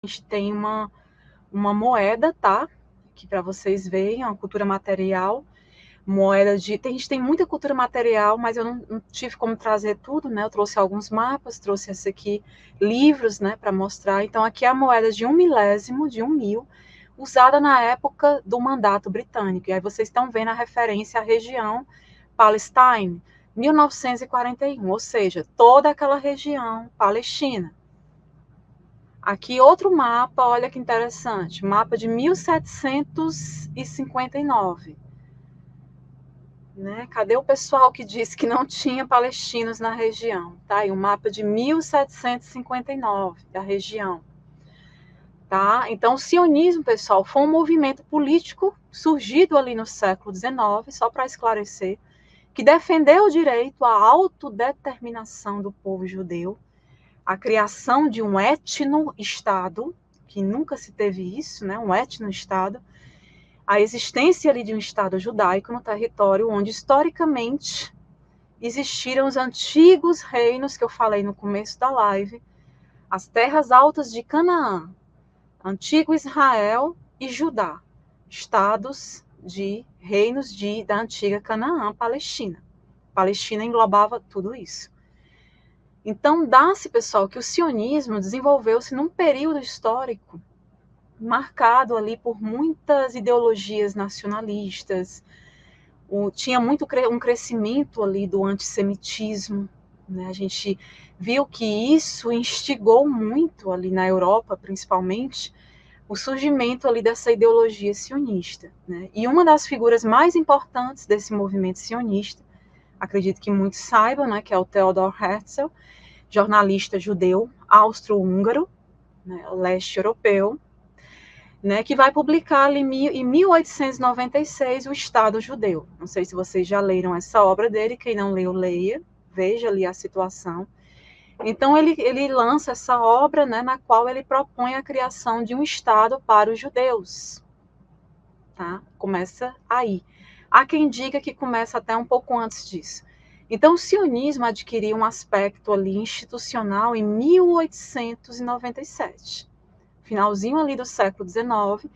gente tem uma moeda, tá? Aqui para vocês verem, uma cultura material. A gente tem muita cultura material, mas eu não tive como trazer tudo, né? Eu trouxe alguns mapas, trouxe esse aqui, livros, né, para mostrar. Então, aqui é a moeda de 1 milésimo, de 1.000, usada na época do mandato britânico. E aí vocês estão vendo a referência à região Palestine, 1941, ou seja, toda aquela região palestina. Aqui outro mapa, olha que interessante, mapa de 1759. Né? Cadê o pessoal que disse que não tinha palestinos na região? Tá aí um mapa de 1759 da região. Tá? Então, o sionismo, pessoal, foi um movimento político surgido ali no século XIX, só para esclarecer, que defendeu o direito à autodeterminação do povo judeu, a criação de um etno-estado, que nunca se teve isso, né? Um etno-estado, a existência ali de um Estado judaico no território onde, historicamente, existiram os antigos reinos que eu falei no começo da live, as terras altas de Canaã, antigo Israel e Judá, estados de reinos da antiga Canaã, Palestina. Palestina englobava tudo isso. Então, dá-se, pessoal, que o sionismo desenvolveu-se num período histórico marcado ali por muitas ideologias nacionalistas, tinha muito um crescimento ali do antissemitismo, né? A gente viu que isso instigou muito ali na Europa, principalmente, o surgimento ali dessa ideologia sionista, né? E uma das figuras mais importantes desse movimento sionista, acredito que muitos saibam, né, que é o Theodor Herzl, jornalista judeu, austro-húngaro, né, leste europeu, né, que vai publicar ali em 1896 o Estado Judeu. Não sei se vocês já leram essa obra dele, quem não leu, leia, veja ali a situação. Então, ele lança essa obra, né, na qual ele propõe a criação de um Estado para os judeus. Tá? Começa aí. Há quem diga que começa até um pouco antes disso. Então, o sionismo adquiriu um aspecto ali institucional em 1897. Finalzinho ali do século XIX,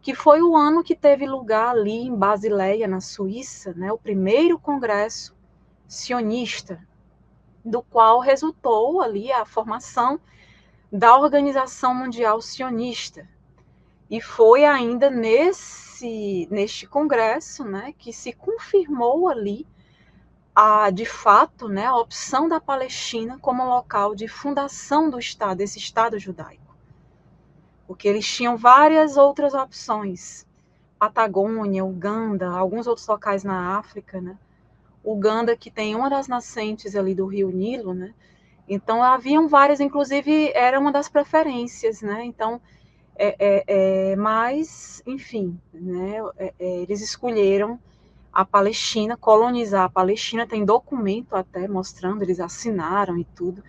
que foi o ano que teve lugar ali em Basileia, na Suíça, né, o primeiro congresso sionista, do qual resultou ali a formação da Organização Mundial Sionista. E foi ainda neste congresso, né, que se confirmou ali de fato, né, a opção da Palestina como local de fundação do Estado, desse Estado judaico. Porque eles tinham várias outras opções. Patagônia, Uganda, alguns outros locais na África, né? Uganda, que tem uma das nascentes ali do Rio Nilo, né? Então, haviam várias, inclusive, era uma das preferências, né? Então, mas, enfim, né? Eles escolheram a Palestina, colonizar a Palestina, tem documento até mostrando, eles assinaram e tudo.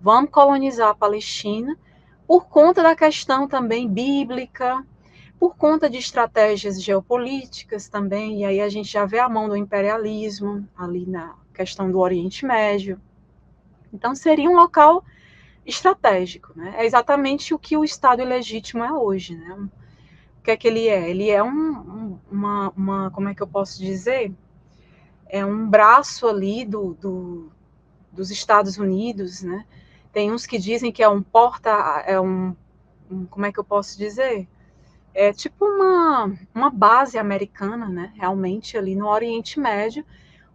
Vamos colonizar a Palestina, por conta da questão também bíblica, por conta de estratégias geopolíticas também, e aí a gente já vê a mão do imperialismo ali na questão do Oriente Médio. Então, seria um local estratégico, né? É exatamente o que o Estado ilegítimo é hoje, né? O que é que ele é? Ele é como é que eu posso dizer? É um braço ali dos Estados Unidos, né? Tem uns que dizem que é como é que eu posso dizer? É tipo uma base americana, né, realmente ali no Oriente Médio,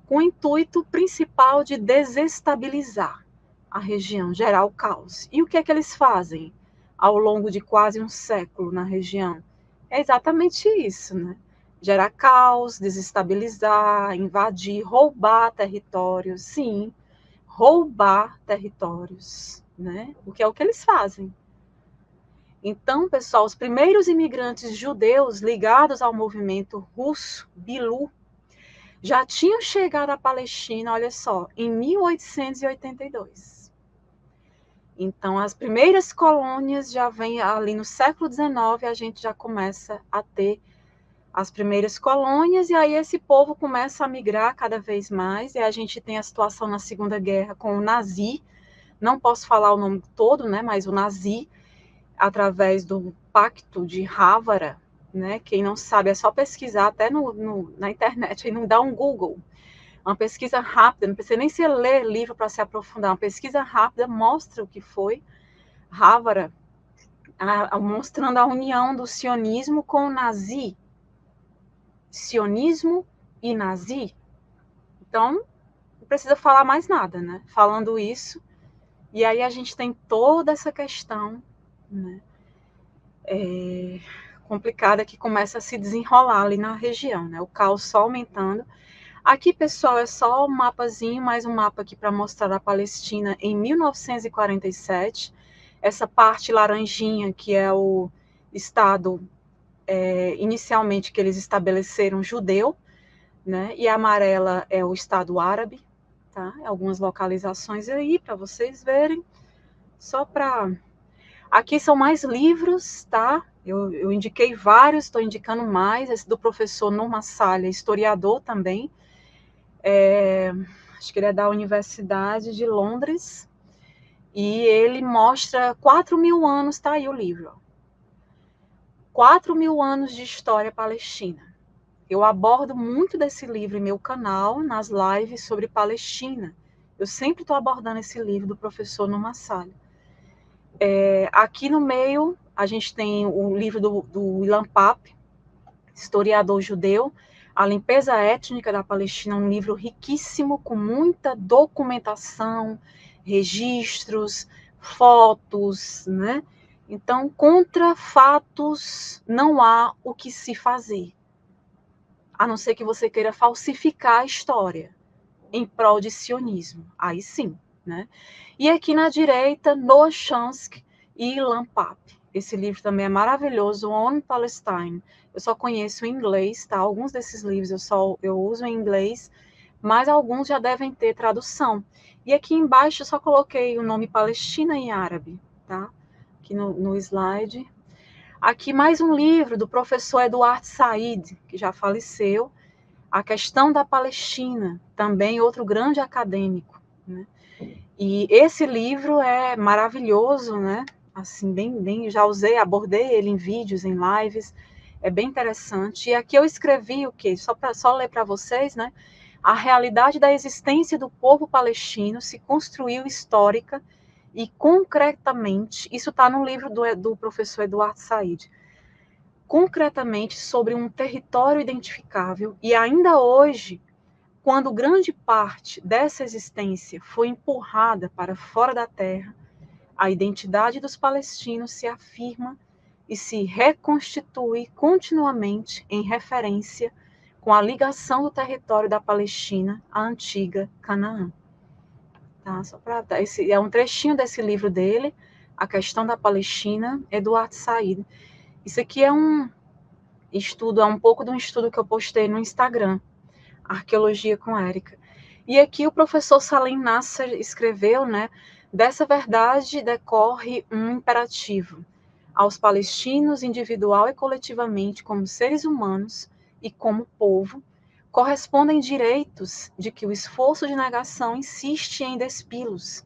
com o intuito principal de desestabilizar a região, gerar o caos. E o que é que eles fazem ao longo de quase um século na região? É exatamente isso, né? Gerar caos, desestabilizar, invadir, roubar territórios, sim, roubar territórios, né? O que é o que eles fazem. Então, pessoal, os primeiros imigrantes judeus ligados ao movimento russo, Bilu, já tinham chegado à Palestina, olha só, em 1882. Então, as primeiras colônias já vêm ali no século XIX, a gente já começa a ter as primeiras colônias, e aí esse povo começa a migrar cada vez mais, e a gente tem a situação na Segunda Guerra com o Nazi, não posso falar o nome todo, né, mas o Nazi, através do Pacto de Havara, né? Quem não sabe é só pesquisar até na internet, e não dá um Google. Uma pesquisa rápida, não precisa nem se ler livro para se aprofundar, uma pesquisa rápida mostra o que foi Havara, mostrando a união do sionismo com o nazi. Sionismo e nazi. Então, não precisa falar mais nada, né? Falando isso, e aí a gente tem toda essa questão, né, complicada que começa a se desenrolar ali na região, né? O caos só aumentando. Aqui, pessoal, é só um mapazinho, mais um mapa aqui para mostrar a Palestina em 1947. Essa parte laranjinha, que é o estado inicialmente que eles estabeleceram judeu, né? E a amarela é o estado árabe, tá? Algumas localizações aí para vocês verem. Só para... Aqui são mais livros, tá? Eu indiquei vários, estou indicando mais. Esse do professor Nur Massalha, historiador também. Acho que ele é da Universidade de Londres. E ele mostra 4.000 anos, tá aí o livro. 4.000 anos de história palestina. Eu abordo muito desse livro em meu canal, nas lives sobre Palestina. Eu sempre estou abordando esse livro do professor Nur Massalha. Aqui no meio, a gente tem o livro do Ilan Pappe, historiador judeu, A Limpeza Étnica da Palestina, um livro riquíssimo, com muita documentação, registros, fotos, né? Então, contra fatos não há o que se fazer, a não ser que você queira falsificar a história em prol de sionismo. Aí sim, né? E aqui na direita, Noah Chomsky e Ilan Pappe. Esse livro também é maravilhoso, On Palestine. Eu só conheço em inglês, tá? Alguns desses livros eu uso em inglês, mas alguns já devem ter tradução. E aqui embaixo eu só coloquei o nome Palestina em árabe, tá? Aqui no slide. Aqui mais um livro do professor Eduard Said, que já faleceu, A Questão da Palestina, também outro grande acadêmico, né? E esse livro é maravilhoso, né? Assim, bem, já abordei ele em vídeos, em lives, é bem interessante. E aqui eu escrevi o quê? Só ler para vocês, né? A realidade da existência do povo palestino se construiu histórica e concretamente, isso está no livro do professor Eduard Said, concretamente sobre um território identificável, e ainda hoje, quando grande parte dessa existência foi empurrada para fora da terra, a identidade dos palestinos se afirma e se reconstitui continuamente em referência com a ligação do território da Palestina à antiga Canaã. Tá? Esse é um trechinho desse livro dele, A Questão da Palestina, Eduard Said. Isso aqui é um pouco de um estudo que eu postei no Instagram, Arqueologia com Érica. E aqui o professor Salim Nasser escreveu, né, dessa verdade decorre um imperativo aos palestinos, individual e coletivamente, como seres humanos e como povo, correspondem direitos de que o esforço de negação insiste em despi-los,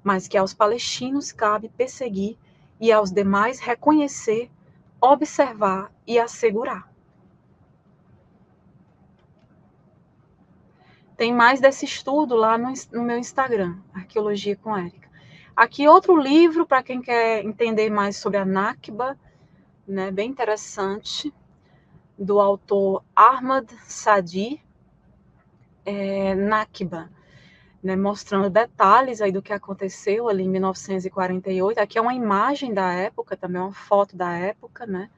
mas que aos palestinos cabe perseguir e aos demais reconhecer, observar e assegurar. Tem mais desse estudo lá no meu Instagram, Arqueologia com Érica. Aqui outro livro para quem quer entender mais sobre a Nakba, né, bem interessante, do autor Ahmad Sadi, Nakba, né, mostrando detalhes aí do que aconteceu ali em 1948. Aqui é uma imagem da época, também uma foto da época, né?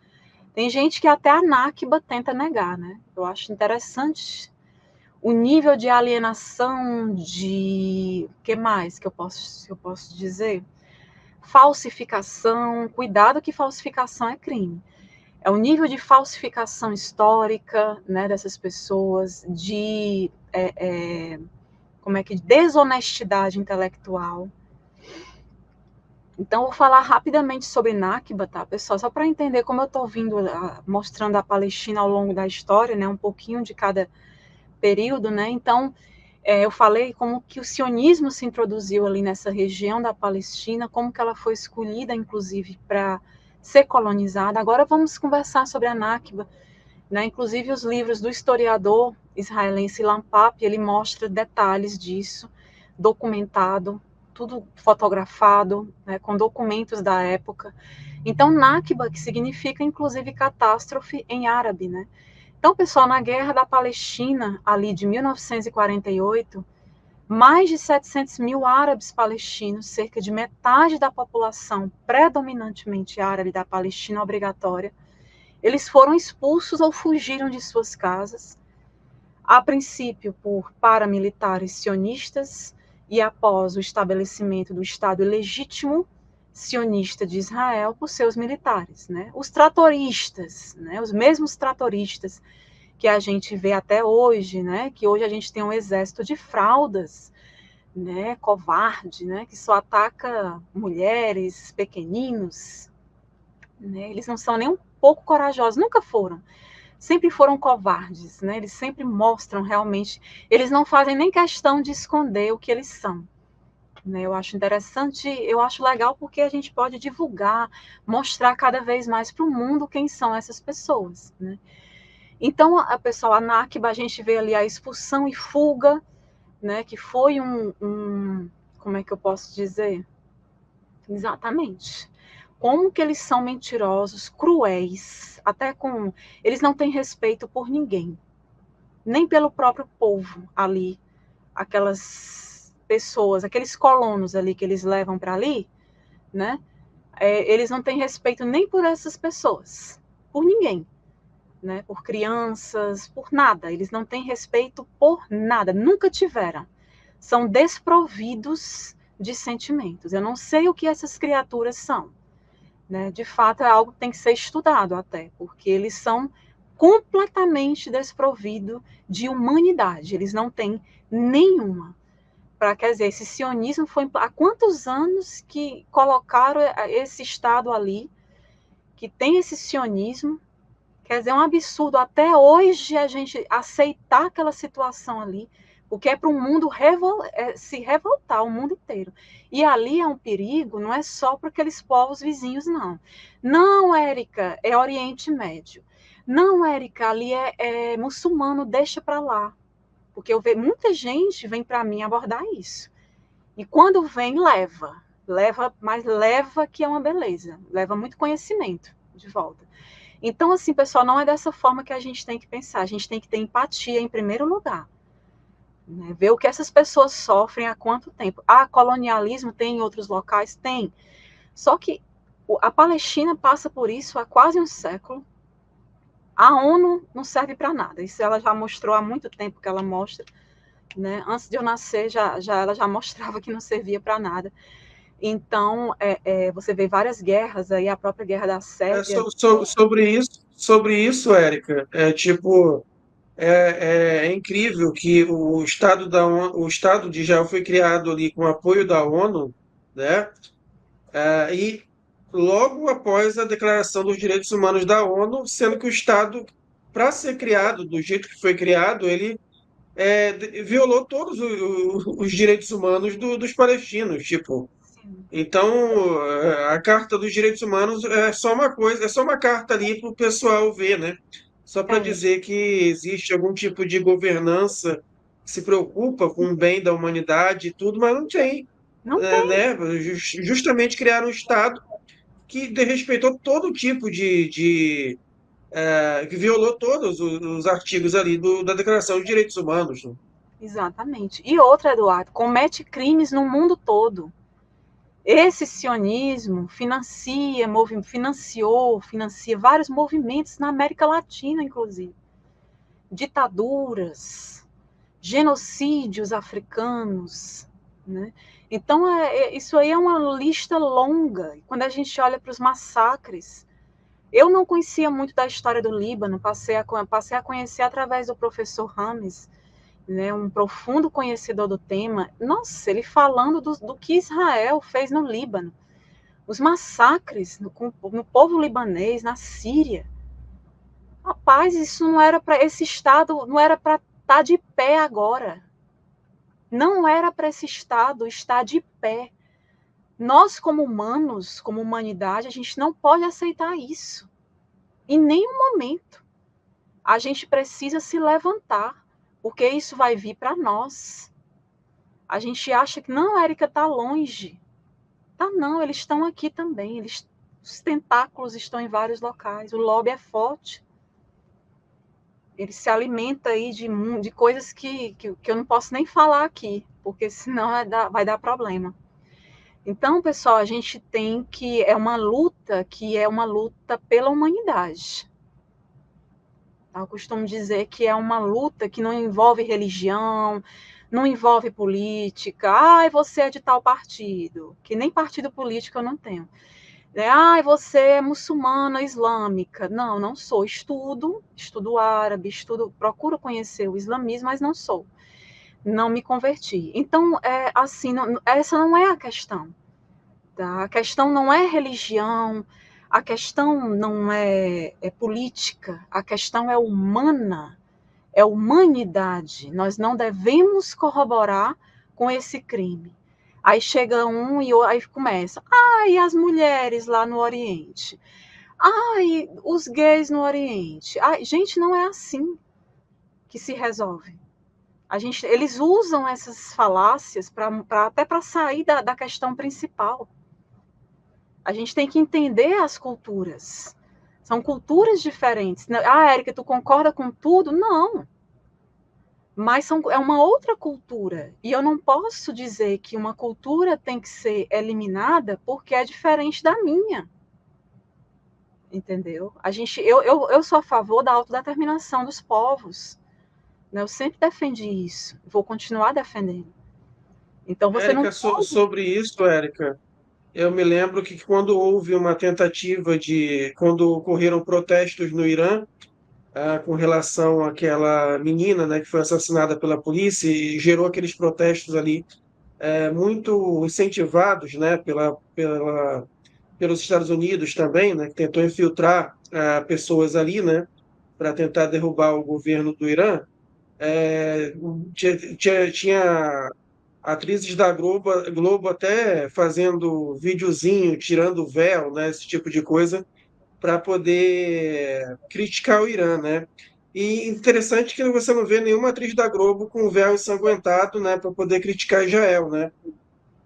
Tem gente que até a Nakba tenta negar, né? Eu acho interessante o nível de alienação, de... O que mais que eu posso dizer? Falsificação, cuidado que falsificação é crime. É o nível de falsificação histórica, né, dessas pessoas, de desonestidade intelectual. Então, vou falar rapidamente sobre Nakba, tá, pessoal? Só para entender como eu estou vindo mostrando a Palestina ao longo da história, né, um pouquinho de cada período, né? Então, eu falei como que o sionismo se introduziu ali nessa região da Palestina, como que ela foi escolhida, inclusive, para ser colonizada. Agora vamos conversar sobre a Nakba, né? Inclusive os livros do historiador israelense Ilan Pappé, ele mostra detalhes disso, documentado, tudo fotografado, né, com documentos da época. Então, Nakba, que significa, inclusive, catástrofe em árabe, né? Então, pessoal, na Guerra da Palestina, ali de 1948, mais de 700 mil árabes palestinos, cerca de metade da população predominantemente árabe da Palestina obrigatória, eles foram expulsos ou fugiram de suas casas, a princípio por paramilitares sionistas e após o estabelecimento do Estado legítimo sionista de Israel por seus militares, né? Os tratoristas, né? Os mesmos tratoristas que a gente vê até hoje, né? Que hoje a gente tem um exército de fraldas, né? Covarde, né? Que só ataca mulheres, pequeninos, né? Eles não são nem um pouco corajosos, nunca foram. Sempre foram covardes, né? Eles sempre mostram realmente, eles não fazem nem questão de esconder o que eles são. Né? Eu acho interessante, eu acho legal porque a gente pode divulgar, mostrar cada vez mais para o mundo quem são essas pessoas. Né? Então, pessoal, a Nakba, a gente vê ali a expulsão e fuga, né? Que foi como é que eu posso dizer? Exatamente. Como que eles são mentirosos, cruéis, até com... Eles não têm respeito por ninguém, nem pelo próprio povo ali, aquelas pessoas, aqueles colonos ali que eles levam para ali, né? Eles não têm respeito nem por essas pessoas, por ninguém, né? Por crianças, por nada. Eles não têm respeito por nada, nunca tiveram. São desprovidos de sentimentos. Eu não sei o que essas criaturas são. Né? De fato, é algo que tem que ser estudado até, porque eles são completamente desprovidos de humanidade, eles não têm nenhuma. Quer dizer, esse sionismo foi há quantos anos que colocaram esse Estado ali, que tem esse sionismo, quer dizer, é um absurdo até hoje a gente aceitar aquela situação ali, porque é para o mundo se revoltar, o mundo inteiro. E ali é um perigo, não é só para aqueles povos vizinhos, não. Não, Érica, é Oriente Médio. Não, Érica, ali é muçulmano, deixa para lá. Porque eu vejo muita gente vem para mim abordar isso. E quando vem, mas leva que é uma beleza, leva muito conhecimento de volta. Então, assim, pessoal, não é dessa forma que a gente tem que pensar, a gente tem que ter empatia em primeiro lugar. Né? Ver o que essas pessoas sofrem há quanto tempo. Ah, colonialismo tem em outros locais? Tem. Só que a Palestina passa por isso há quase um século. A ONU não serve para nada. Isso ela já mostrou há muito tempo que ela mostra. Né? Antes de eu nascer, ela já mostrava que não servia para nada. Então, você vê várias guerras aí, a própria guerra da Sérvia. Sobre isso, Érica, é incrível que o Estado de Israel foi criado ali com o apoio da ONU, né? E logo após a Declaração dos Direitos Humanos da ONU, sendo que o Estado, para ser criado do jeito que foi criado, ele violou todos os direitos humanos dos palestinos, tipo. Sim, Então, a Carta dos Direitos Humanos é só uma coisa, é só uma carta ali para o pessoal ver, né? Só para é, dizer que existe algum tipo de governança que se preocupa com o bem da humanidade e tudo, mas não tem, não tem. né? Justamente criar um Estado que desrespeitou todo tipo que violou todos os artigos ali da Declaração de Direitos Humanos, né? Exatamente. E outra, Eduardo, comete crimes no mundo todo. Esse sionismo financia vários movimentos na América Latina, inclusive. Ditaduras, genocídios africanos, né? Então, isso aí é uma lista longa. Quando a gente olha para os massacres, eu não conhecia muito da história do Líbano, passei a conhecer através do professor Rames, né, um profundo conhecedor do tema. Nossa, ele falando do que Israel fez no Líbano, os massacres no povo libanês, na Síria. Rapaz, isso não era para esse Estado, não era para estar de pé agora. Não era para esse Estado estar de pé. Nós, como humanos, como humanidade, a gente não pode aceitar isso. Em nenhum momento. A gente precisa se levantar, porque isso vai vir para nós. A gente acha que, não, a Érica está longe. Tá não, eles estão aqui também. Os tentáculos estão em vários locais. O lobby é forte. Ele se alimenta aí de coisas que eu não posso nem falar aqui, porque senão vai dar problema. Então, pessoal, a gente tem que é uma luta pela humanidade. Eu costumo dizer que é uma luta que não envolve religião, não envolve política. Ai, você é de tal partido, que nem partido político eu não tenho. Ai, você é muçulmana, islâmica. Não, não sou. Estudo árabe, procuro conhecer o islamismo, mas não sou. Não me converti. Então, assim, essa não é a questão. Tá? A questão não é religião, a questão não é política, a questão é humana, é humanidade. Nós não devemos corroborar com esse crime. Aí chega um e aí começa. Ai, as mulheres lá no Oriente. Ai, os gays no Oriente. Ai, gente, não é assim que se resolve. Eles usam essas falácias até para sair da questão principal. A gente tem que entender as culturas. São culturas diferentes. Ah, Érica, tu concorda com tudo? Não. Mas é uma outra cultura. E eu não posso dizer que uma cultura tem que ser eliminada porque é diferente da minha. Entendeu? Eu sou a favor da autodeterminação dos povos. Eu sempre defendi isso. Vou continuar defendendo. Então você não Érica, pode... sobre isso, Érica, eu me lembro que quando houve uma tentativa quando ocorreram protestos no Irã, com relação àquela menina, né, que foi assassinada pela polícia e gerou aqueles protestos ali, muito incentivados, né, pelos Estados Unidos também, né, que tentou infiltrar pessoas ali, né, para tentar derrubar o governo do Irã. É, tinha atrizes da Globo até fazendo videozinho, tirando o véu, né, esse tipo de coisa, para poder criticar o Irã, né? E interessante que você não vê nenhuma atriz da Globo com o véu ensanguentado, né, para poder criticar Israel, né?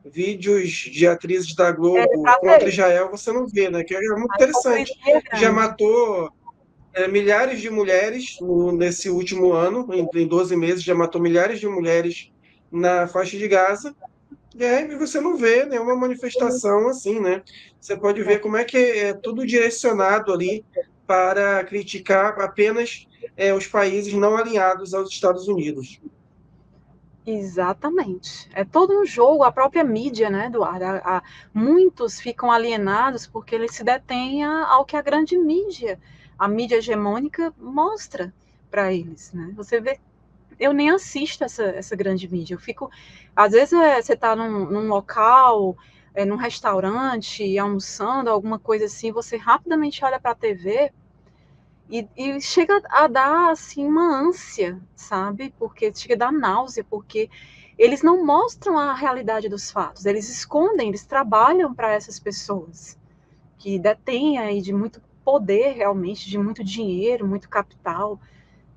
Vídeos de atrizes da Globo Pra contra ver. Israel você não vê, né? Que é muito A interessante. hipocrisia é Já grande. matou milhares de mulheres nesse último ano, em 12 meses, já matou milhares de mulheres na faixa de Gaza. E aí você não vê nenhuma manifestação assim, né? Você pode ver como é que é tudo direcionado ali para criticar apenas os países não alinhados aos Estados Unidos. Exatamente. É todo um jogo, a própria mídia, né, Eduardo? Muitos ficam alienados porque eles se detêm ao que a grande mídia, a mídia hegemônica, mostra para eles, né? Você vê, eu nem assisto essa grande mídia. Eu fico, às vezes você está num local, num restaurante, almoçando, alguma coisa assim, você rapidamente olha para a TV. E chega a dar, assim, uma ânsia, sabe? Porque chega a dar náusea, porque eles não mostram a realidade dos fatos, eles escondem, eles trabalham para essas pessoas que detêm aí de muito poder, realmente, de muito dinheiro, muito capital.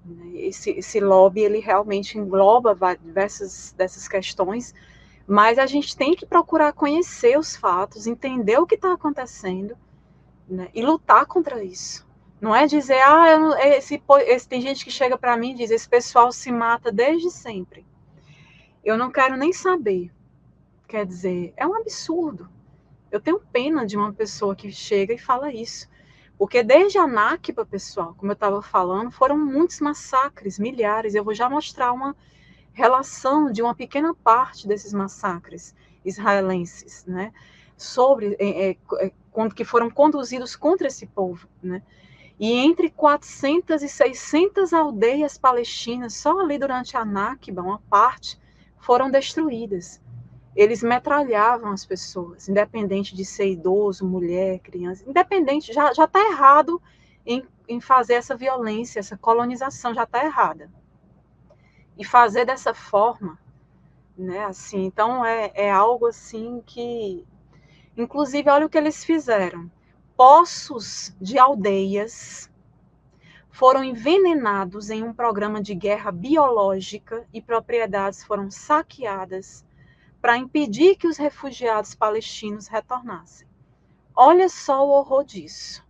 Né? Esse lobby, ele realmente engloba diversas dessas questões, mas a gente tem que procurar conhecer os fatos, entender o que está acontecendo, né? E lutar contra isso. Não é dizer, tem gente que chega para mim e diz, esse pessoal se mata desde sempre. Eu não quero nem saber. Quer dizer, é um absurdo. Eu tenho pena de uma pessoa que chega e fala isso. Porque desde a Nakba, pessoal, como eu estava falando, foram muitos massacres, milhares. Eu vou já mostrar uma relação de uma pequena parte desses massacres israelenses, né? Sobre que foram conduzidos contra esse povo, né? E entre 400 e 600 aldeias palestinas, só ali durante a Nakba, uma parte, foram destruídas. Eles metralhavam as pessoas, independente de ser idoso, mulher, criança, independente, já está errado em fazer essa violência, essa colonização, já está errada. E fazer dessa forma, né, assim, então é algo assim que Inclusive, olha o que eles fizeram. Poços de aldeias foram envenenados em um programa de guerra biológica e propriedades foram saqueadas para impedir que os refugiados palestinos retornassem. Olha só o horror disso.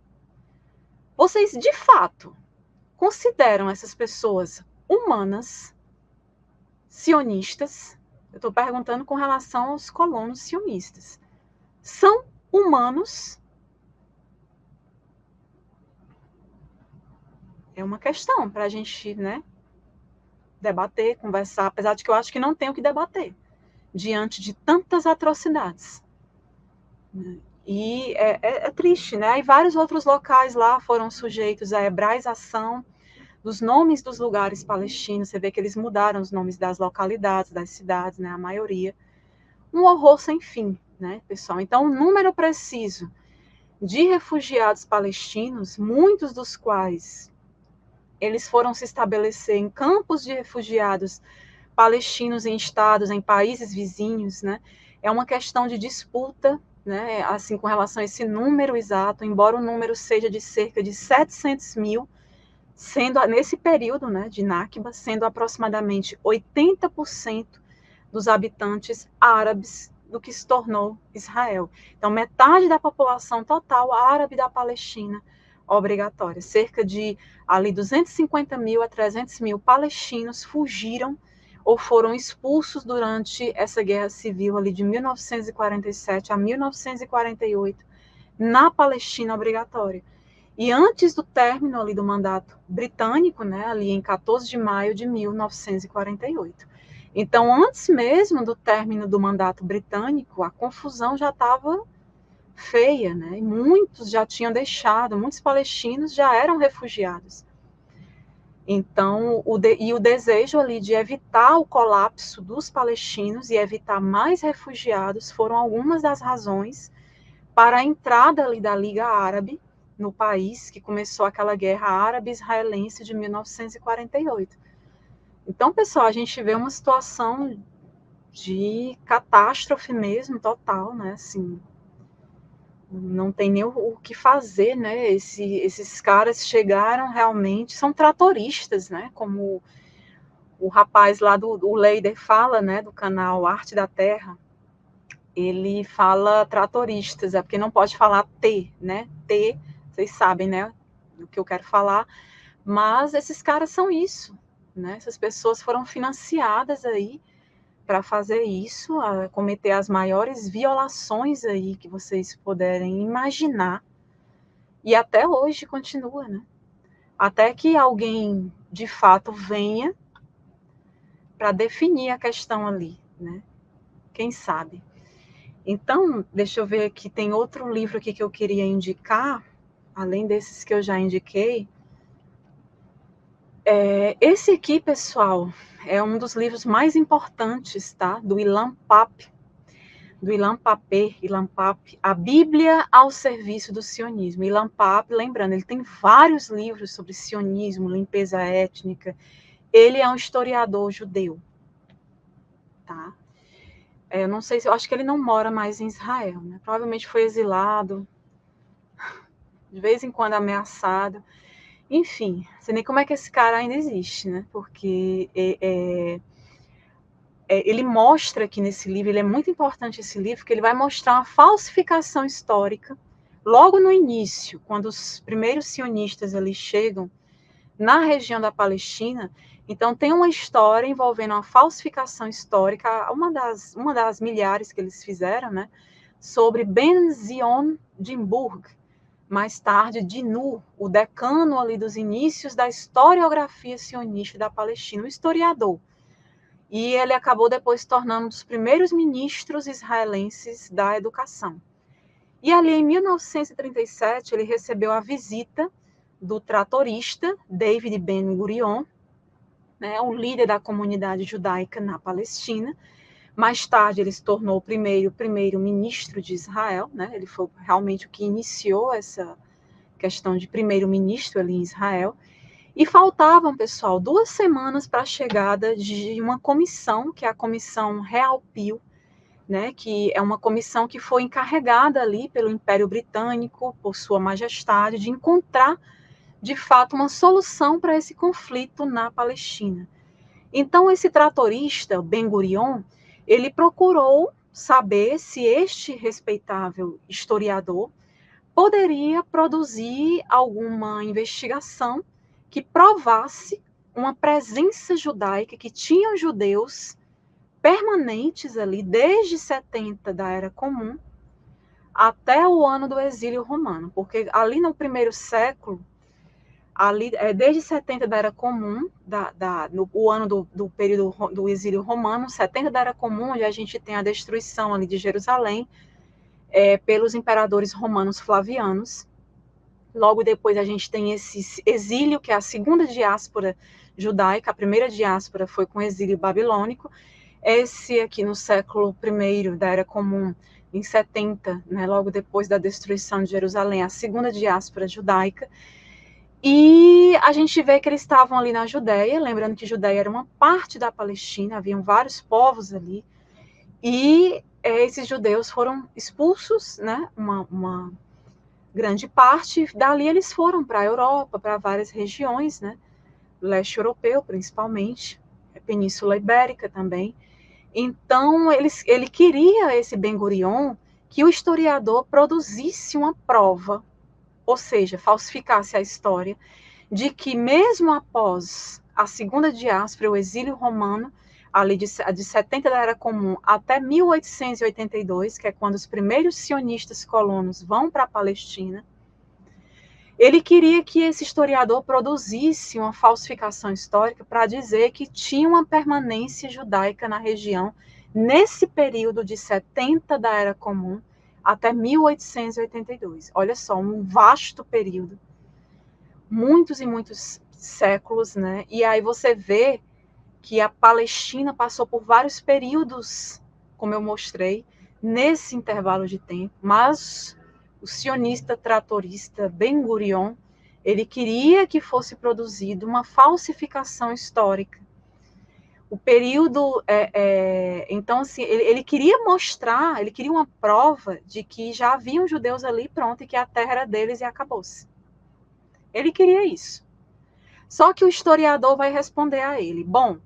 Vocês, de fato, consideram essas pessoas humanas, sionistas? Eu estou perguntando com relação aos colonos sionistas. São humanos? É uma questão para a gente, né, debater, conversar, apesar de que eu acho que não tem o que debater diante de tantas atrocidades. E é triste, né? E vários outros locais lá foram sujeitos à hebraização dos nomes dos lugares palestinos. Você vê que eles mudaram os nomes das localidades, das cidades, né? A maioria. Um horror sem fim, né, pessoal? Então, o número preciso de refugiados palestinos, muitos dos quais eles foram se estabelecer em campos de refugiados palestinos em estados, em países vizinhos, né? É uma questão de disputa, né? Assim, com relação a esse número exato, embora o número seja de cerca de 700 mil, sendo nesse período, né, de Nakba, sendo aproximadamente 80% dos habitantes árabes do que se tornou Israel. Então, metade da população total árabe da Palestina obrigatória. Cerca de ali 250 mil a 300 mil palestinos fugiram ou foram expulsos durante essa guerra civil ali de 1947 a 1948 na Palestina obrigatória. E antes do término ali do mandato britânico, né, ali em 14 de maio de 1948. Então, antes mesmo do término do mandato britânico, a confusão já estava feia, né? E muitos já tinham deixado, muitos palestinos já eram refugiados. Então, o desejo ali de evitar o colapso dos palestinos e evitar mais refugiados foram algumas das razões para a entrada ali da Liga Árabe no país, que começou aquela guerra árabe-israelense de 1948. Então, pessoal, a gente vê uma situação de catástrofe mesmo, total, né? Assim, não tem nem o que fazer, né? Esses caras chegaram realmente, são tratoristas, né? Como o rapaz lá do Leider fala, né? Do canal Arte da Terra, ele fala tratoristas, é porque não pode falar T, né? T, vocês sabem, né? O que eu quero falar, mas esses caras são isso, né? Essas pessoas foram financiadas aí para fazer isso, a cometer as maiores violações aí que vocês puderem imaginar, e até hoje continua, né? Até que alguém de fato venha para definir a questão ali, né? Quem sabe? Então, deixa eu ver aqui, tem outro livro aqui que eu queria indicar, além desses que eu já indiquei. Esse aqui, pessoal, é um dos livros mais importantes, tá? Do Ilan Pappé, A Bíblia ao Serviço do Sionismo. Ilan Pappé, lembrando, ele tem vários livros sobre sionismo, limpeza étnica. Ele é um historiador judeu, tá? Eu não sei se, eu acho que ele não mora mais em Israel, né? Provavelmente foi exilado, de vez em quando ameaçado. Enfim, não sei nem como é que esse cara ainda existe, né? Porque ele mostra aqui nesse livro, ele é muito importante esse livro, porque ele vai mostrar uma falsificação histórica logo no início, quando os primeiros sionistas ali chegam na região da Palestina. Então tem uma história envolvendo uma falsificação histórica, uma das milhares que eles fizeram, né, sobre Ben Zion Ginburg, mais tarde Dinu, o decano ali dos inícios da historiografia sionista da Palestina, um historiador. E ele acabou depois se tornando um dos primeiros ministros israelenses da educação. E ali em 1937 ele recebeu a visita do tratorista David Ben-Gurion, né, o líder da comunidade judaica na Palestina. Mais tarde ele se tornou o primeiro-ministro de Israel, né? Ele foi realmente o que iniciou essa questão de primeiro-ministro ali em Israel. E faltavam, pessoal, 2 semanas para a chegada de uma comissão, que é a Comissão Real Pio, né, que é uma comissão que foi encarregada ali pelo Império Britânico, por Sua Majestade, de encontrar, de fato, uma solução para esse conflito na Palestina. Então, esse tratorista, Ben-Gurion, ele procurou saber se este respeitável historiador poderia produzir alguma investigação que provasse uma presença judaica, que tinham judeus permanentes ali desde 70 da Era Comum até o ano do exílio romano, porque ali no primeiro século, ali, desde 70 da Era Comum, o ano do período do exílio romano, 70 da Era Comum, onde a gente tem a destruição ali de Jerusalém pelos imperadores romanos flavianos. Logo depois a gente tem esse exílio, que é a segunda diáspora judaica. A primeira diáspora foi com o exílio babilônico. Esse aqui no século I da Era Comum, em 70, né, logo depois da destruição de Jerusalém, a segunda diáspora judaica. E a gente vê que eles estavam ali na Judéia, lembrando que Judéia era uma parte da Palestina, haviam vários povos ali, e esses judeus foram expulsos, né, uma grande parte, dali eles foram para a Europa, para várias regiões, né, leste europeu principalmente, Península Ibérica também. Então, ele queria, esse Ben-Gurion, que o historiador produzisse uma prova, ou seja, falsificasse a história, de que mesmo após a segunda diáspora, o exílio romano, ali de 70 da Era Comum até 1882, que é quando os primeiros sionistas colonos vão para a Palestina, ele queria que esse historiador produzisse uma falsificação histórica para dizer que tinha uma permanência judaica na região nesse período de 70 da Era Comum até 1882. Olha só, um vasto período, muitos e muitos séculos, né? E aí você vê que a Palestina passou por vários períodos, como eu mostrei, nesse intervalo de tempo, mas o sionista tratorista Ben-Gurion, ele queria que fosse produzida uma falsificação histórica. O período, então, assim, ele queria mostrar, ele queria uma prova de que já haviam judeus ali, pronto, e que a terra era deles e acabou-se. Ele queria isso. Só que o historiador vai responder a ele, bom,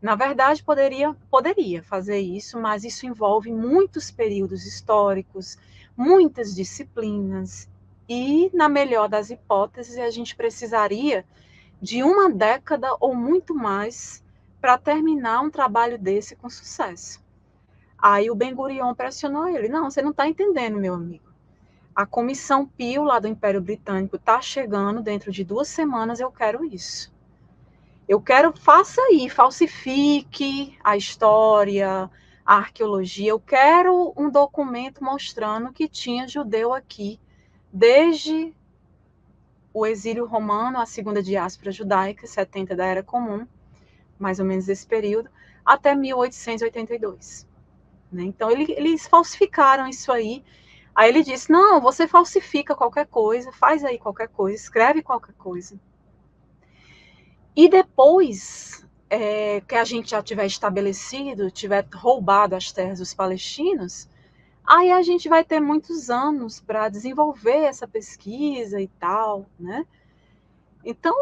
na verdade, poderia fazer isso, mas isso envolve muitos períodos históricos, muitas disciplinas, e, na melhor das hipóteses, a gente precisaria de uma década ou muito mais para terminar um trabalho desse com sucesso. Aí o Ben-Gurion pressionou ele, não, você não está entendendo, meu amigo. A Comissão Pio, lá do Império Britânico, está chegando, dentro de 2 semanas eu quero isso. Eu quero, faça aí, falsifique a história, a arqueologia. Eu quero um documento mostrando que tinha judeu aqui, desde o exílio romano, a segunda diáspora judaica, 70 da Era Comum, mais ou menos esse período, até 1882. Né? Então, eles falsificaram isso aí. Aí ele disse, não, você falsifica qualquer coisa, faz aí qualquer coisa, escreve qualquer coisa. E depois que a gente já tiver estabelecido, tiver roubado as terras dos palestinos, aí a gente vai ter muitos anos para desenvolver essa pesquisa e tal, né? Então,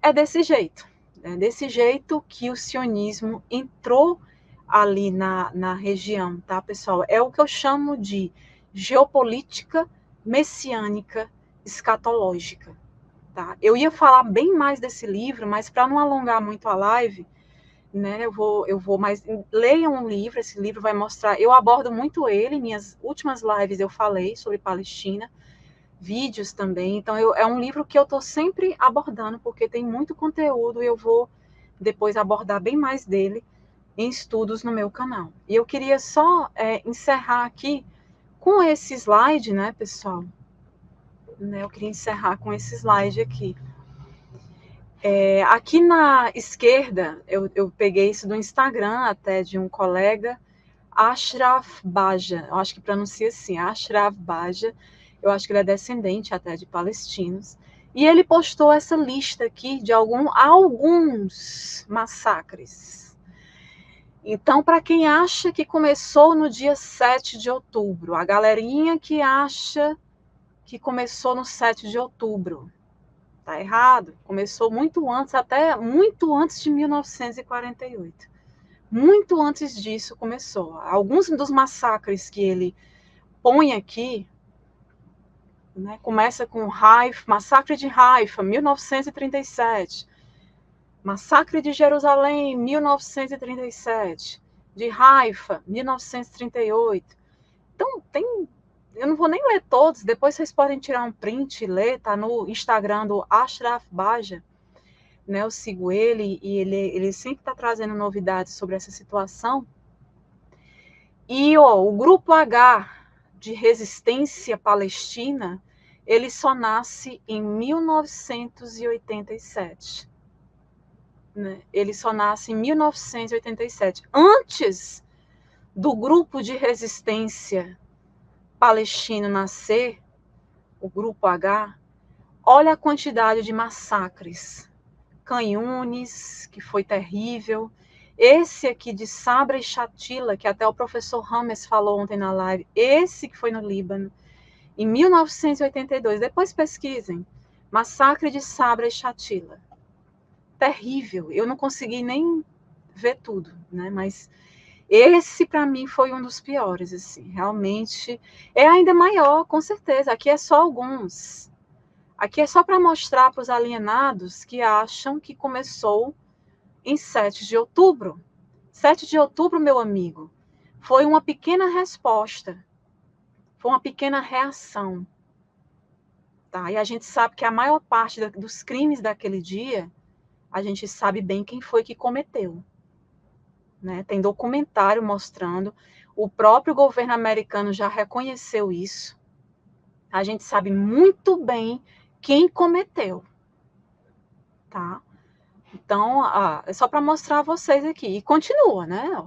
é desse jeito. É desse jeito que o sionismo entrou ali na região, tá, pessoal? É o que eu chamo de geopolítica messiânica escatológica. Tá? Eu ia falar bem mais desse livro, mas para não alongar muito a live, né, eu vou mais... Leiam o livro, esse livro vai mostrar... Eu abordo muito ele, em minhas últimas lives eu falei sobre Palestina, vídeos também, então é um livro que eu estou sempre abordando, porque tem muito conteúdo e eu vou depois abordar bem mais dele em estudos no meu canal. E eu queria só encerrar aqui com esse slide, né, pessoal? Eu queria encerrar com esse slide aqui. Aqui na esquerda, eu peguei isso do Instagram até de um colega, Ashraf Baja, eu acho que pronuncia assim, Ashraf Baja, eu acho que ele é descendente até de palestinos, e ele postou essa lista aqui de alguns massacres. Então, para quem acha que começou no dia 7 de outubro, a galerinha que acha que começou no 7 de outubro, tá errado. Começou muito antes, até muito antes de 1948. Muito antes disso começou. Alguns dos massacres que ele põe aqui, né, começa com Haifa, Massacre de Haifa, 1937. Massacre de Jerusalém, 1937. De Haifa, 1938. Então, tem. Eu não vou nem ler todos, depois vocês podem tirar um print e ler, tá no Instagram do Ashraf Baja, né? Eu sigo ele e ele sempre está trazendo novidades sobre essa situação. E o Grupo H de Resistência Palestina, ele só nasce em 1987. Né? Ele só nasce em 1987. Antes do Grupo de Resistência Palestino nascer, o Grupo H, olha a quantidade de massacres. Canhunes, que foi terrível. Esse aqui de Sabra e Shatila, que até o professor Rames falou ontem na live, esse que foi no Líbano, em 1982. Depois pesquisem. Massacre de Sabra e Shatila. Terrível. Eu não consegui nem ver tudo, né? Mas esse, para mim, foi um dos piores, assim. Realmente é ainda maior, com certeza. Aqui é só alguns. Aqui é só para mostrar para os alienados que acham que começou em 7 de outubro. 7 de outubro, meu amigo, foi uma pequena resposta, foi uma pequena reação. Tá? E a gente sabe que a maior parte dos crimes daquele dia, a gente sabe bem quem foi que cometeu. Né? Tem documentário mostrando, o próprio governo americano já reconheceu isso. A gente sabe muito bem quem cometeu. Tá? Então, é só para mostrar a vocês aqui. E continua, né?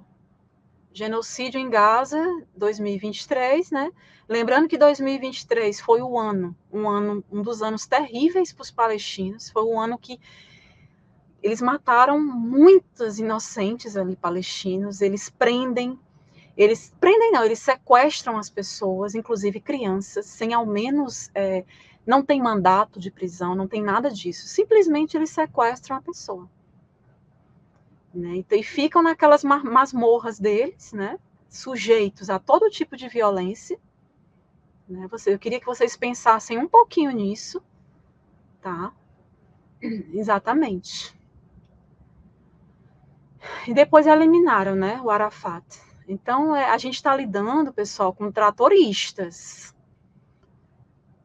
Genocídio em Gaza, 2023, né? Lembrando que 2023 foi um dos anos terríveis para os palestinos. Foi um ano que eles mataram muitos inocentes ali palestinos. Eles sequestram as pessoas, inclusive crianças, sem ao menos, não tem mandato de prisão, não tem nada disso. Simplesmente eles sequestram a pessoa. Né? E ficam naquelas masmorras deles, né? Sujeitos a todo tipo de violência. Né? Eu queria que vocês pensassem um pouquinho nisso. Tá? Exatamente. E depois eliminaram, né, o Arafat. Então, a gente está lidando, pessoal, com tratoristas.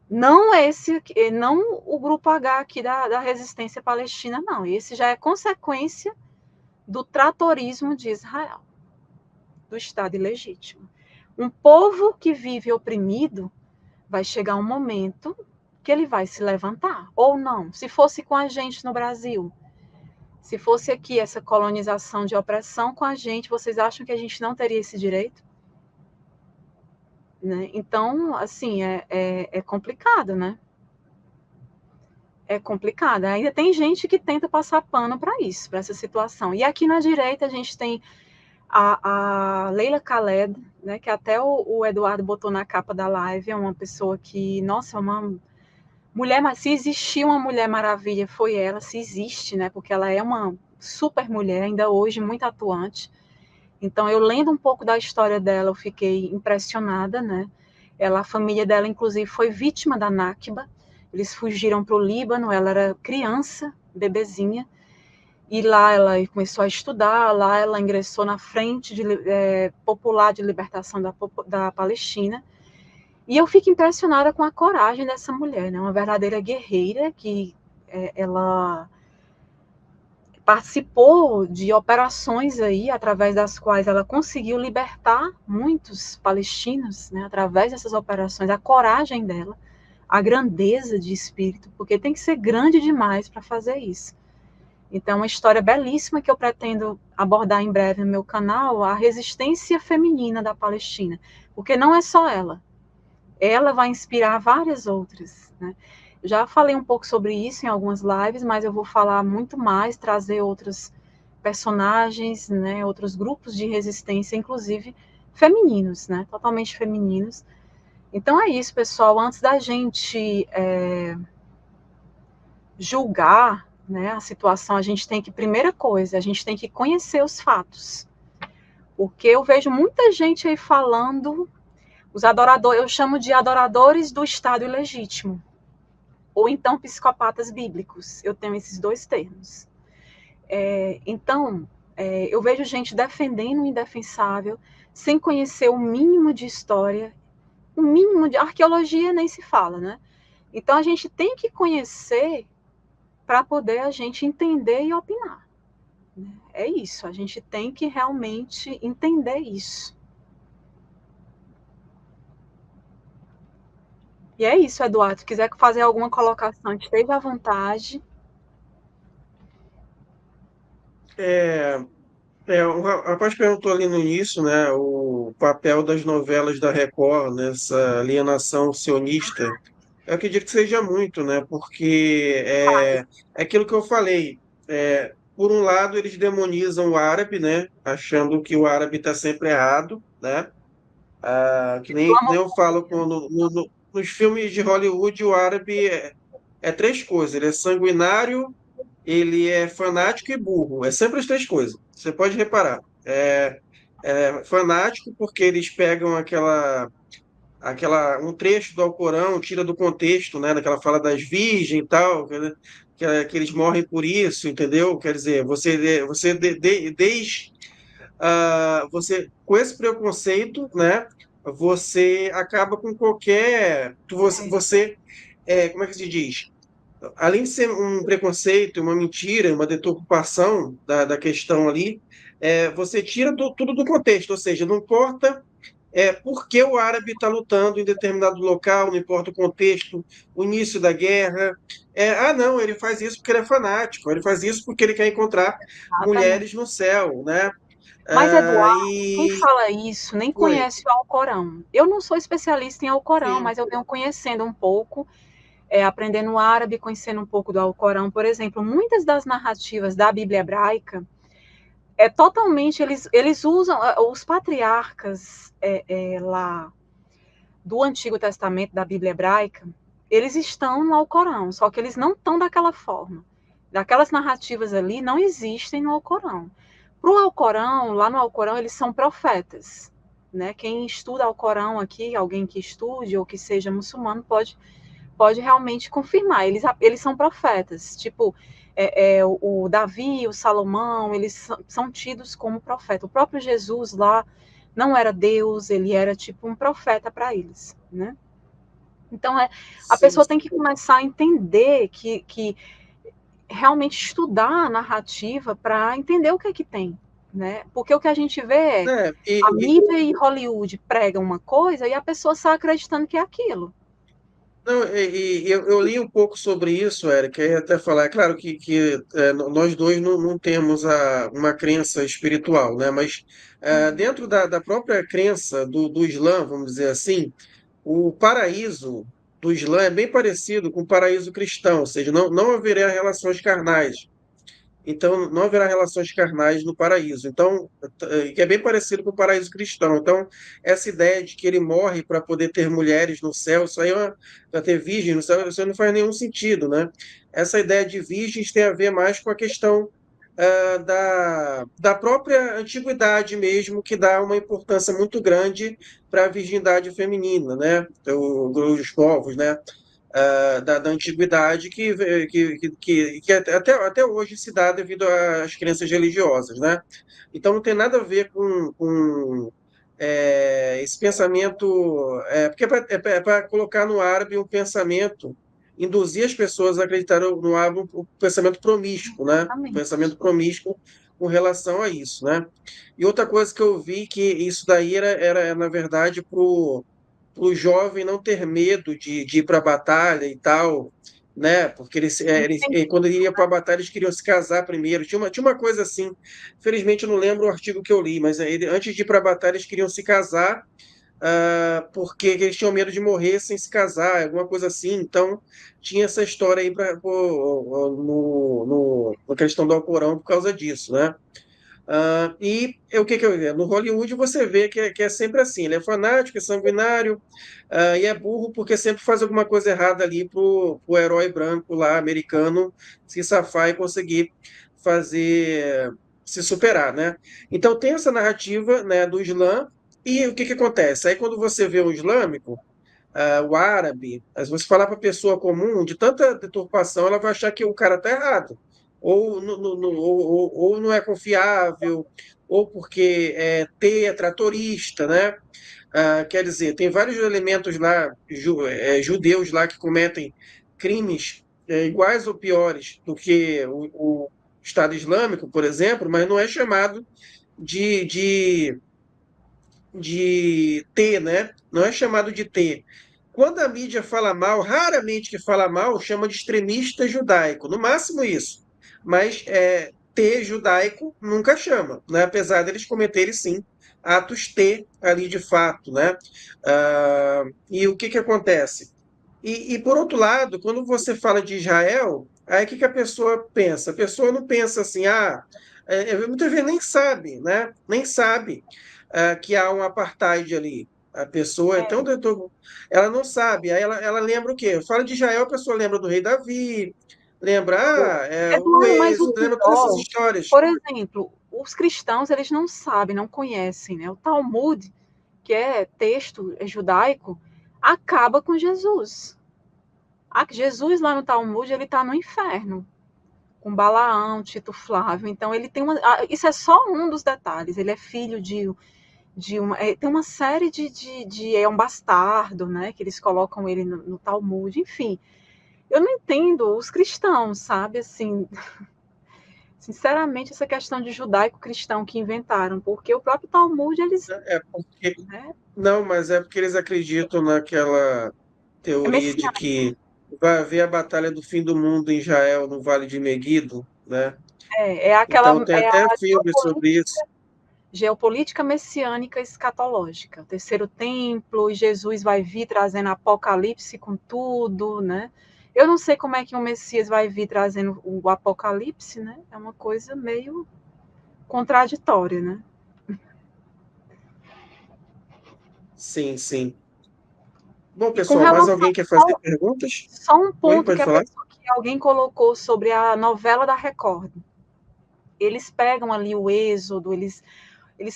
Não o Grupo H aqui da Resistência Palestina, não. Esse já é consequência do tratorismo de Israel, do Estado ilegítimo. Um povo que vive oprimido vai chegar um momento que ele vai se levantar, ou não. Se fosse com a gente no Brasil, se fosse aqui essa colonização de opressão com a gente, vocês acham que a gente não teria esse direito? Né? Então, assim, é complicado, né? É complicado. Ainda tem gente que tenta passar pano para isso, para essa situação. E aqui na direita a gente tem a Leila Khaled, né, que até o Eduardo botou na capa da live, é uma pessoa que, nossa, uma mulher, se existir uma Mulher Maravilha, foi ela, se existe, né, porque ela é uma super mulher, ainda hoje, muito atuante. Então, eu lendo um pouco da história dela, eu fiquei impressionada, né, a família dela, inclusive, foi vítima da Nakba, eles fugiram para o Líbano, ela era criança, bebezinha, e lá ela começou a estudar, lá ela ingressou na Frente Popular de Libertação da Palestina. E eu fico impressionada com a coragem dessa mulher, né? Uma verdadeira guerreira que ela participou de operações aí, através das quais ela conseguiu libertar muitos palestinos, né? Através dessas operações, a coragem dela, a grandeza de espírito, porque tem que ser grande demais para fazer isso. Então, uma história belíssima que eu pretendo abordar em breve no meu canal, a resistência feminina da Palestina. Porque não é só ela. Ela vai inspirar várias outras. Né? Já falei um pouco sobre isso em algumas lives, mas eu vou falar muito mais, trazer outros personagens, né, outros grupos de resistência, inclusive femininos, né, totalmente femininos. Então é isso, pessoal. Antes da gente julgar, né, a situação, a gente tem que, primeira coisa, a gente tem que conhecer os fatos. Porque eu vejo muita gente aí falando, os adoradores, eu chamo de adoradores do Estado ilegítimo, ou então psicopatas bíblicos. Eu tenho esses dois termos. Então, eu vejo gente defendendo o indefensável, sem conhecer o mínimo de história, o mínimo de arqueologia nem se fala, né? Então a gente tem que conhecer para poder a gente entender e opinar. É isso, a gente tem que realmente entender isso. E é isso, Eduardo. Se quiser fazer alguma colocação, esteja à vontade. O rapaz perguntou ali no início, né, o papel das novelas da Record nessa alienação sionista. Eu acredito que seja muito, né, porque é aquilo que eu falei. Por um lado, eles demonizam o árabe, né, achando que o árabe está sempre errado, né, que nem eu falo nos filmes de Hollywood, o árabe é três coisas: ele é sanguinário, ele é fanático e burro. É sempre as três coisas. Você pode reparar. Fanático porque eles pegam um trecho do Alcorão, tira do contexto, né? Daquela fala das virgens e tal, né, que eles morrem por isso, entendeu? Quer dizer, você com esse preconceito, né? Você acaba com qualquer, como é que se diz? Além de ser um preconceito, uma mentira, uma deturpação da questão ali, você tira tudo do contexto, ou seja, não importa por que o árabe está lutando em determinado local, não importa o contexto, o início da guerra. Não, ele faz isso porque ele é fanático, ele faz isso porque ele quer encontrar Exatamente. mulheres no céu, né? Mas, Eduardo, quem E fala isso nem foi. conhece o Alcorão. Eu não sou especialista em Alcorão, Sim. mas eu venho conhecendo um pouco, aprendendo árabe, conhecendo um pouco do Alcorão. Por exemplo, muitas das narrativas da Bíblia hebraica totalmente, eles usam os patriarcas lá do Antigo Testamento, da Bíblia hebraica, eles estão no Alcorão, só que eles não estão daquela forma. Daquelas narrativas ali não existem no Alcorão. Para o Alcorão, lá no Alcorão, eles são profetas. Né? Quem estuda Alcorão aqui, alguém que estude ou que seja muçulmano, pode realmente confirmar. Eles são profetas. Tipo, o Davi, o Salomão, eles são tidos como profeta. O próprio Jesus lá não era Deus, ele era tipo um profeta para eles, né? Então, a Sim. pessoa tem que começar a entender que realmente estudar a narrativa para entender o que é que tem, né? Porque o que a gente vê a mídia e Hollywood pregam uma coisa e a pessoa sai acreditando que é aquilo. Não, eu li um pouco sobre isso, Érica, e até falar, é claro que nós dois não temos uma crença espiritual, né? Mas dentro da própria crença do Islã, vamos dizer assim, o paraíso do Islã é bem parecido com o paraíso cristão, ou seja, não haverá relações carnais. Então, não haverá relações carnais no paraíso. Então, que é bem parecido com o paraíso cristão. Então, essa ideia de que ele morre para poder ter mulheres no céu, isso aí para ter virgens no céu, isso não faz nenhum sentido, né? Essa ideia de virgens tem a ver mais com a questão da própria antiguidade mesmo, que dá uma importância muito grande para a virgindade feminina, né? Os povos, né? Da antiguidade que até hoje se dá devido às crenças religiosas, né? Então não tem nada a ver com esse pensamento, porque é para colocar no árabe um pensamento, induzir as pessoas a acreditarem no árabe um pensamento promíscuo, né? Um pensamento promíscuo com relação a isso, né? E outra coisa que eu vi que isso daí era na verdade, para o jovem não ter medo de ir para a batalha e tal, né? Porque quando ele ia para a batalha, eles queriam se casar primeiro. Tinha uma coisa assim. Infelizmente, eu não lembro o artigo que eu li, mas antes de ir para a batalha, eles queriam se casar porque eles tinham medo de morrer sem se casar, alguma coisa assim. Então, tinha essa história aí na questão do Alcorão por causa disso, né? E o que no Hollywood você vê que é sempre assim, ele é fanático, é sanguinário, e é burro porque sempre faz alguma coisa errada ali pro herói branco lá, americano, se safar e conseguir fazer se superar, né? Então tem essa narrativa, né, do Islã, e o que acontece? Aí quando você vê o islâmico, o árabe, se você falar para a pessoa comum, de tanta deturpação, ela vai achar que o cara está errado. Ou não é confiável, ou porque é tratorista, né? Quer dizer, tem vários elementos lá, judeus lá, que cometem crimes iguais ou piores do que o Estado Islâmico, por exemplo, mas não é chamado de, de, de T, né? Não é chamado de T. Quando a mídia fala mal, raramente que fala mal, chama de extremista judaico, no máximo isso. Mas T judaico nunca chama, né? Apesar deles cometerem sim atos T ali de fato, né? E o que acontece? E por outro lado, quando você fala de Israel, aí o que a pessoa pensa? A pessoa não pensa assim, muitas vezes nem sabe, né? Nem sabe que há um apartheid ali. A pessoa é tão ela não sabe. Aí ela lembra o quê? Fala de Israel, a pessoa lembra do rei Davi, lembra o Eduardo, mas o Êxodo, lembra todas essas pior, histórias. por exemplo, os cristãos, eles não sabem, não conhecem, né? O Talmud, que é texto judaico, acaba com Jesus. Jesus lá no Talmud, ele está no inferno, com Balaão, Tito Flávio. Então, ele tem uma. Isso é só um dos detalhes. Ele é filho de uma. Tem uma série é um bastardo, né? Que eles colocam ele no Talmud. Enfim, eu não entendo os cristãos, sabe? Assim, sinceramente, essa questão de judaico-cristão que inventaram, porque o próprio Talmud, eles. É porque, Né, não, mas é porque eles acreditam naquela é teoria de messiânico. que vai haver a batalha do fim do mundo em Israel, no Vale de Meguido, né? É aquela. Então tem É até a filme sobre isso. geopolítica messiânica escatológica. O terceiro templo, e Jesus vai vir trazendo apocalipse com tudo, né? Eu não sei como é que o Messias vai vir trazendo o apocalipse, né? É uma coisa meio contraditória, né? Sim, sim. Bom, E com pessoal, mais relação alguém quer fazer perguntas? só um Oi, ponto pode que, falar? que alguém colocou sobre a novela da Record. Eles pegam ali o Êxodo, eles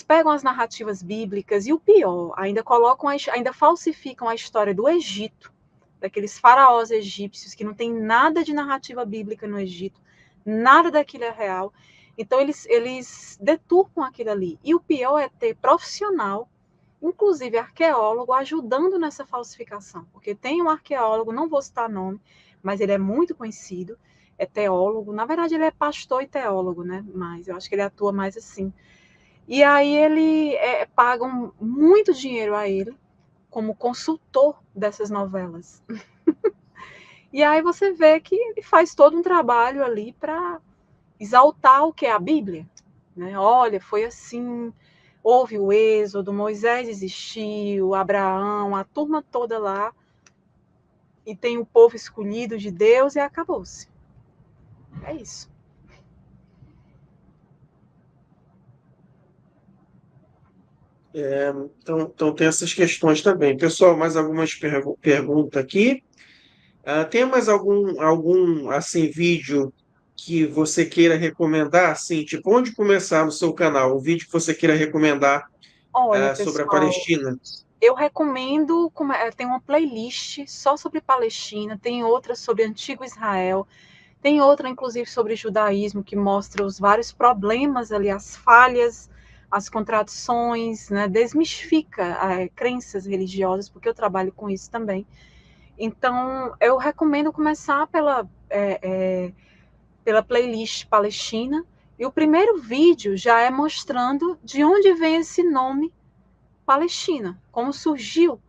pegam as narrativas bíblicas e o pior, ainda colocam, ainda falsificam a história do Egito, daqueles faraós egípcios que não tem nada de narrativa bíblica no Egito, nada daquilo é real. Então eles deturpam aquilo ali. E o pior é ter profissional, inclusive arqueólogo, ajudando nessa falsificação. Porque tem um arqueólogo, não vou citar nome, mas ele é muito conhecido, é teólogo. Na verdade, ele é pastor e teólogo, né? Mas eu acho que ele atua mais assim. E aí ele pagam muito dinheiro a ele como consultor dessas novelas. E aí você vê que ele faz todo um trabalho ali para exaltar o que é a Bíblia. Né? Olha, foi assim, houve o êxodo, Moisés existiu, Abraão, a turma toda lá, e tem o povo escolhido de Deus e acabou-se. É isso. Então tem essas questões também. Pessoal, mais algumas perguntas aqui. Tem mais algum assim, vídeo que você queira recomendar? Assim, tipo, onde começar no seu canal? Um vídeo que você queira recomendar Olha, sobre a pessoal, Palestina? eu recomendo, tem uma playlist só sobre Palestina, tem outra sobre Antigo Israel, tem outra, inclusive, sobre judaísmo, que mostra os vários problemas ali, as falhas, as contradições, né? Desmistifica crenças religiosas, porque eu trabalho com isso também. Então, eu recomendo começar pela playlist Palestina. E o primeiro vídeo já é mostrando de onde vem esse nome Palestina, como surgiu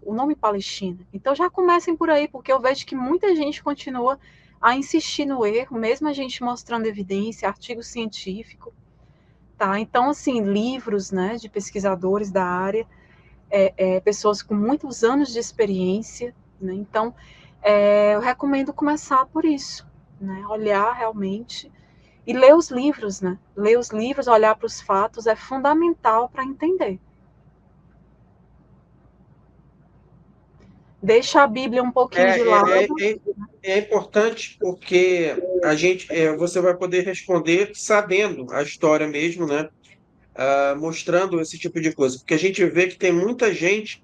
o nome Palestina. Então já comecem por aí, porque eu vejo que muita gente continua a insistir no erro, mesmo a gente mostrando evidência, artigo científico, Tá? Então, assim, livros, né, de pesquisadores da área, pessoas com muitos anos de experiência, né? Então, eu recomendo começar por isso, né? Olhar realmente e ler os livros, né? Ler os livros, olhar para os fatos é fundamental para entender. Deixa a Bíblia um pouquinho de lado. É importante porque você vai poder responder sabendo a história mesmo, né? Mostrando esse tipo de coisa. Porque a gente vê que tem muita gente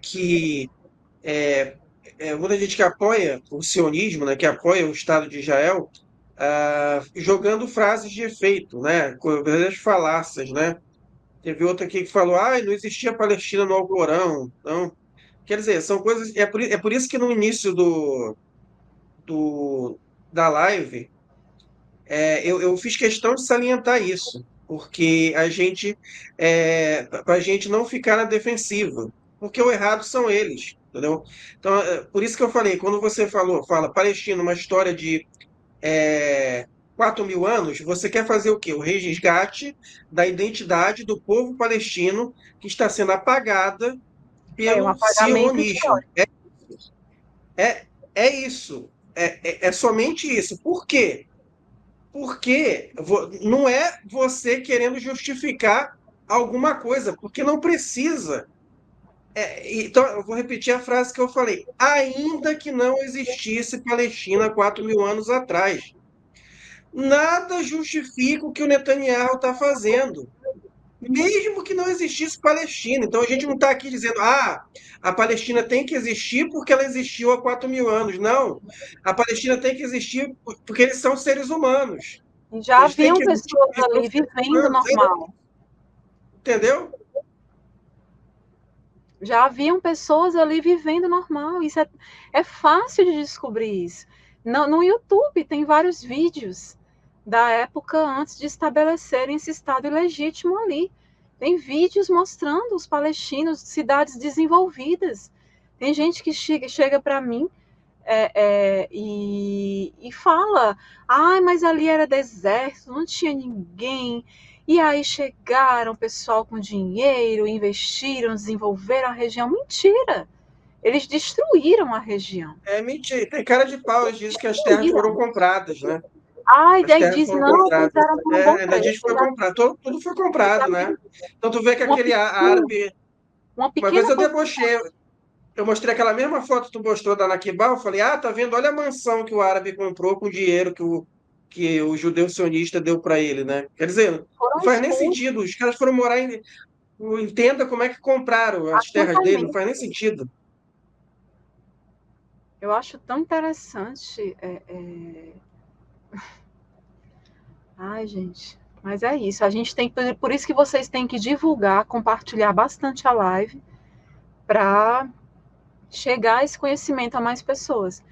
que muita gente que apoia o sionismo, né? Que apoia o Estado de Israel, jogando frases de efeito, né? Com verdadeiras falácias, né? Teve outra aqui que falou, não existia Palestina no Alcorão. Então, quer dizer, são coisas. É por isso que no início da live, eu fiz questão de salientar isso, porque para a gente não ficar na defensiva, porque o errado são eles, entendeu? Então, por isso que eu falei, quando você fala Palestina, uma história de é, 4.000 anos, você quer fazer o quê? O resgate da identidade do povo palestino que está sendo apagada Um pelo apagamento sionismo. histórico. É isso. É somente isso. Por quê? Porque não é você querendo justificar alguma coisa, porque não precisa. Então, eu vou repetir a frase que eu falei. Ainda que não existisse Palestina 4.000 anos atrás, nada justifica o que o Netanyahu está fazendo. Mesmo que não existisse Palestina. Então, a gente não está aqui dizendo, a Palestina tem que existir porque ela existiu há 4.000 anos. Não. A Palestina tem que existir porque eles são seres humanos. E já Eles têm haviam que existir pessoas porque eles são ali seres vivendo humanos. normal. Entendeu? Já haviam pessoas ali vivendo normal. Isso é fácil de descobrir isso. No YouTube tem vários vídeos da época antes de estabelecerem esse Estado ilegítimo ali. Tem vídeos mostrando os palestinos, cidades desenvolvidas. Tem gente que chega para mim e fala: mas ali era deserto, não tinha ninguém. E aí chegaram pessoal com dinheiro, investiram, desenvolveram a região. Mentira! Eles destruíram a região. É mentira. Tem cara de pau, eles dizem que as terras foram compradas, né? E As aí terras diz, foram não, compradas. fizeram por um bom Ainda diz preço. que foi comprado. Tudo foi comprado, né? Então tu vê que Uma aquele pequena, árabe. uma Uma vez pequena eu debochei. Eu mostrei aquela mesma foto que tu mostrou da Nakba, eu falei, tá vendo? Olha a mansão que o árabe comprou com o dinheiro que o judeu sionista deu para ele, né? Quer dizer, não foram faz nem expulsos, sentido. Os caras foram morar em. Entenda como é que compraram as terras dele, não acampamento. faz nem sentido. Eu acho tão interessante. Ai, gente. Mas é isso. A gente tem, por isso que vocês têm que divulgar, compartilhar bastante a live para chegar esse conhecimento a mais pessoas.